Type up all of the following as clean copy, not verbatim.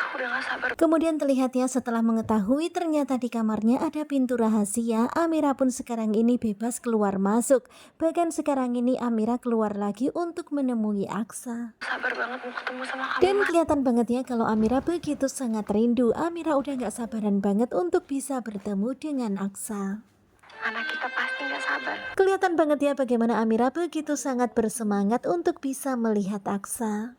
Udah gak sabar. Kemudian terlihat ya setelah mengetahui ternyata di kamarnya ada pintu rahasia, Amira pun sekarang ini bebas keluar masuk. Bahkan sekarang ini Amira keluar lagi untuk menemui Aksa. Sabar banget mau ketemu sama kamu, Dan Mas. kelihatan banget ya kalau Amira begitu sangat rindu. Amira udah gak sabaran banget untuk bisa bertemu dengan Aksa. Anak kita pasti gak sabar. Kelihatan banget ya bagaimana Amira begitu sangat bersemangat untuk bisa melihat Aksa.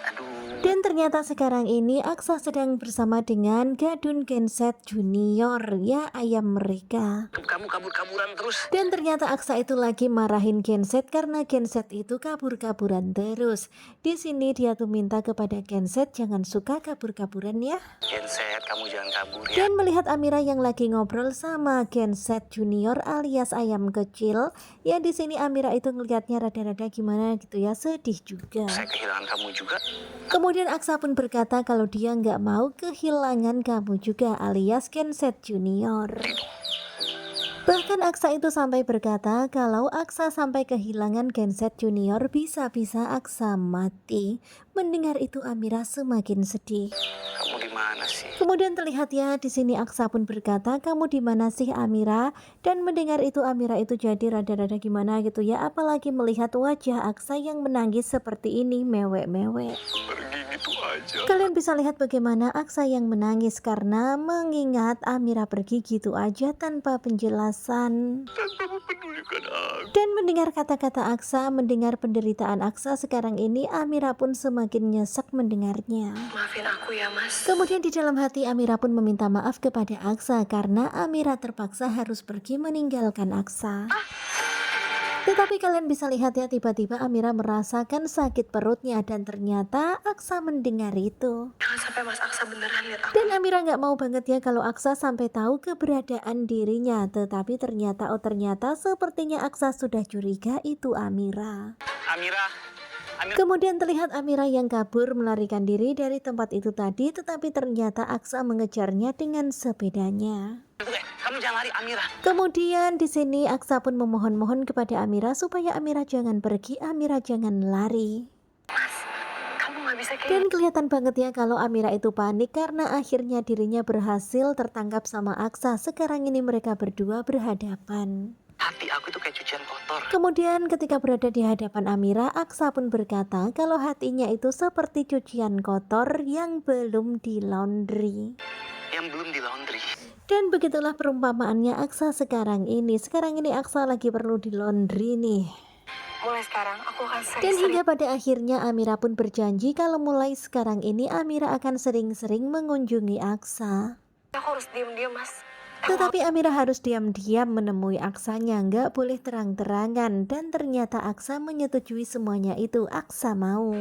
Aduh. Dan ternyata sekarang ini Aksa sedang bersama dengan Gadun Genset Junior, ya ayam mereka. Kamu kabur-kaburan terus. Dan ternyata Aksa itu lagi marahin Genset karena Genset itu kabur-kaburan terus. Di sini dia tuh minta kepada Genset jangan suka kabur-kaburan ya. Genset, kamu jangan kabur ya. Dan melihat Amira yang lagi ngobrol sama Genset Junior alias ayam kecil, ya di sini Amira itu ngelihatnya rada-rada gimana gitu ya, sedih juga. Saya kehilangan kamu juga. Kemudian Aksa pun berkata kalau dia nggak mau kehilangan kamu juga alias Genset Junior. Bahkan Aksa itu sampai berkata kalau Aksa sampai kehilangan Genset Junior bisa-bisa Aksa mati. Mendengar itu Amira semakin sedih. Kamu di mana sih? Kemudian terlihat ya di sini Aksa pun berkata kamu di mana sih Amira? Dan mendengar itu Amira itu jadi rada-rada gimana gitu ya, apalagi melihat wajah Aksa yang menangis seperti ini mewek-mewek. Pergi gitu aja. Kalian bisa lihat bagaimana Aksa yang menangis karena mengingat Amira pergi gitu aja tanpa penjelasan. Tanpa mempedulikan aku. Dan mendengar kata-kata Aksa, mendengar penderitaan Aksa sekarang ini Amira pun semakin nyesek mendengarnya. Maafin aku ya, Mas. Kemudian di dalam hati Amira pun meminta maaf kepada Aksa karena Amira terpaksa harus pergi meninggalkan Aksa. Tetapi kalian bisa lihat ya tiba-tiba Amira merasakan sakit perutnya dan ternyata Aksa mendengar itu. Jangan sampai Mas Aksa beneran lihat aku. Dan Amira nggak mau banget ya kalau Aksa sampai tahu keberadaan dirinya. Tetapi ternyata sepertinya Aksa sudah curiga itu Amira. Amira. Kemudian terlihat Amira yang kabur melarikan diri dari tempat itu tadi, tetapi ternyata Aksa mengejarnya dengan sepedanya. Kamu jangan lari, Amira. Kemudian di sini Aksa pun memohon-mohon kepada Amira supaya Amira jangan pergi, Amira jangan lari. Mas, kamu gak bisa kayak Dan kelihatan banget ya kalau Amira itu panik karena akhirnya dirinya berhasil tertangkap sama Aksa. Sekarang ini mereka berdua berhadapan. hati aku itu kayak cucian kotor. Kemudian ketika berada di hadapan Amira, Aksa pun berkata kalau hatinya itu seperti cucian kotor yang belum di laundry. Yang belum di laundry. Dan begitulah perumpamaannya Aksa sekarang ini. Sekarang ini Aksa lagi perlu di laundry nih. Mulai sekarang aku akan Dan sering-sering. hingga pada akhirnya Amira pun berjanji kalau mulai sekarang ini Amira akan sering-sering mengunjungi Aksa. Aku harus diem-diem, Mas. Tetapi Amira harus diam-diam menemui Aksanya, nggak boleh terang-terangan. Dan ternyata Aksa menyetujui semuanya itu. Aksa mau.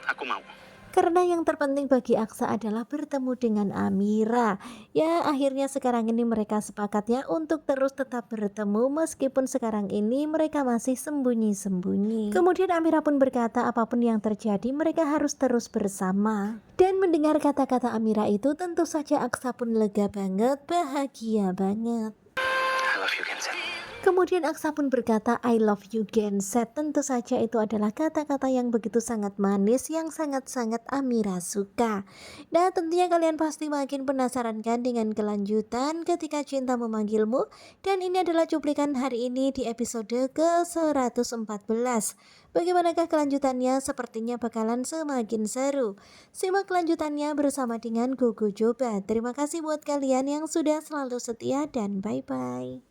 Aku mau. Karena yang terpenting bagi Aksa adalah bertemu dengan Amira. Ya akhirnya sekarang ini mereka sepakat ya untuk terus tetap bertemu meskipun sekarang ini mereka masih sembunyi-sembunyi. Kemudian Amira pun berkata apapun yang terjadi mereka harus terus bersama. Dan mendengar kata-kata Amira itu tentu saja Aksa pun lega banget, bahagia banget. I love you, Genset. Kemudian Aksa pun berkata I love you Genset. Tentu saja itu adalah kata-kata yang begitu sangat manis yang sangat-sangat Amira suka. Nah tentunya kalian pasti makin penasaran kan dengan kelanjutan Ketika Cinta Memanggilmu. Dan ini adalah cuplikan hari ini di episode ke-114. Bagaimanakah kelanjutannya? Sepertinya bakalan semakin seru. Simak kelanjutannya bersama dengan Gogo Joba. Terima kasih buat kalian yang sudah selalu setia dan bye-bye.